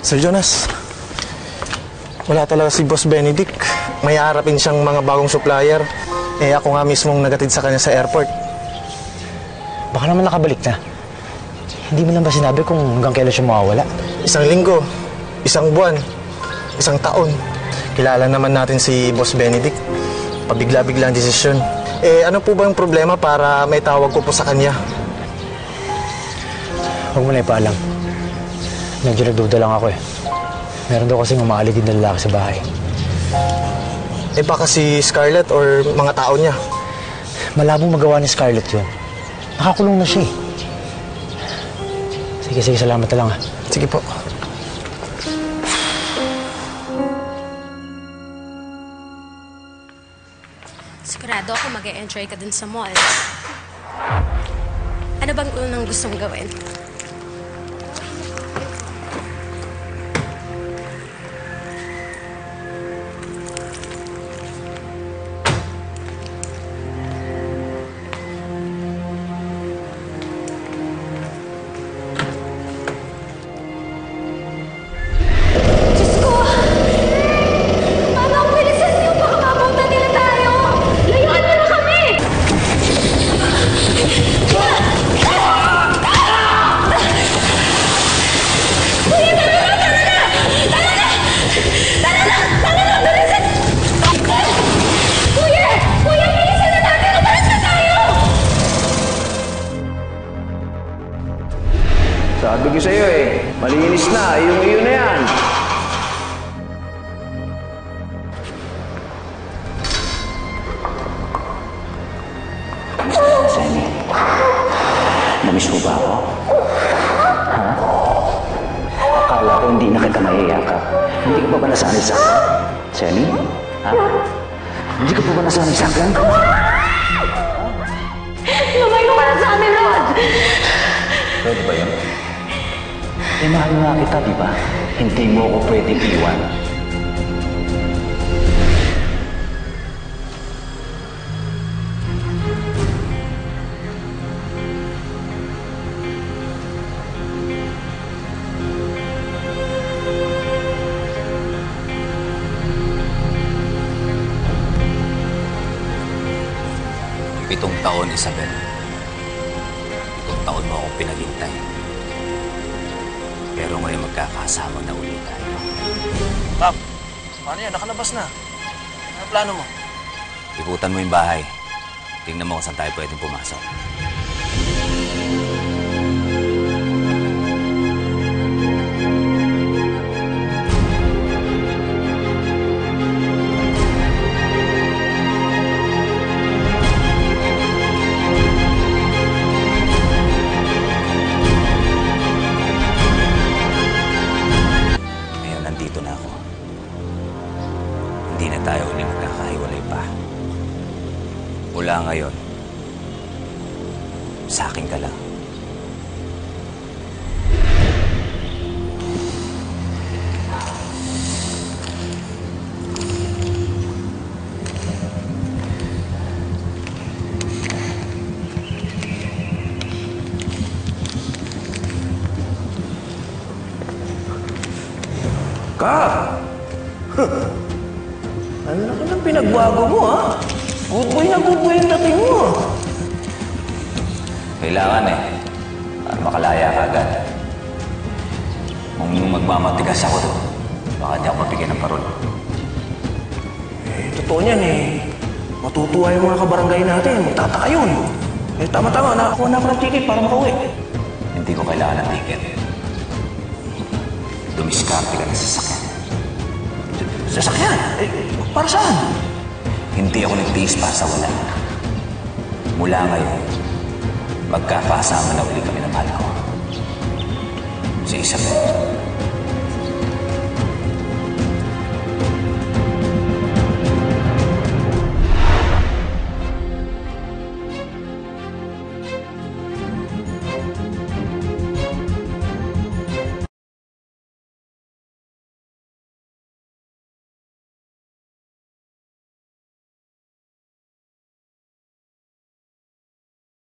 Sir Jonas, wala talaga si Boss Benedict. May harapin siyang mga bagong supplier. Eh ako nga mismong nagatid sa kanya sa airport. Baka naman nakabalik na. Hindi mo lang ba sinabi kung hanggang kailan siya mawawala? 1 linggo, 1 buwan, 1 taon. Kilala naman natin si Boss Benedict. Pabigla-bigla ang desisyon. Eh ano po ba yung problema para may tawag ko po sa kanya? Huwag mo na ipaalam. Medyo nagduda lang ako eh. Meron daw kasing umaaligid na lalaki sa bahay. Eh baka si Scarlett or mga tao niya? Malabong magawa ni Scarlett yun. Nakakulong na siya eh. Sige, salamat na lang ha. Sige po. Sigurado ako mag-e-enjoy ka dun sa mall. Ano bang unang gustong gawin? Sabi ko sa'yo eh, malinis na, iyong-iyo na yan. Sammy, namiss mo ba ako? Ha? Akala ko hindi na kita mayayakap. Hindi ka pa ba nasanay sa akin? Sammy? Ha? Hindi ka pa ba nasanay sa akin? Lumayo ka na sa amin, Rod! Pwede ba yun? Eh, mahal nga kita, di ba? Hindi mo ako pwedeng iwan. Pitong taon, Isabel. 7 taon mo akong pinaghintay. Pero ngayon magkakasama na ulit tayo. Ma'am, paano yan? Nakalabas na. Ano plano mo? Ikutan mo yung bahay. Tingnan mo kung saan tayo pwedeng pumasok. Hindi na tayo ulit magkakahiwalay pa. Mula ngayon, sa akin ka lang. Kap! Ang laki ng pinagbago mo, ha? Good boy na good boy yung dating mo. Kailangan eh. Para makalaya ka agad. Kung magmamatigas ako doon, baka di ako mabigyan ng parol. Eh, totoo niyan eh. Matutuwa yung mga kabarangay natin. Magtataka yun. Eh, tama-tama. Nakakuha na ako ng ticket para makauwi. Hindi ko kailangan ng ticket. Dumiskarte ka na sa sasakyan. Sasakyan? Eh, para saan? Hindi ako nagtiis para sa wala. Mula ngayon, magkakasama na uli kami ng mahal ko. Si Isabel.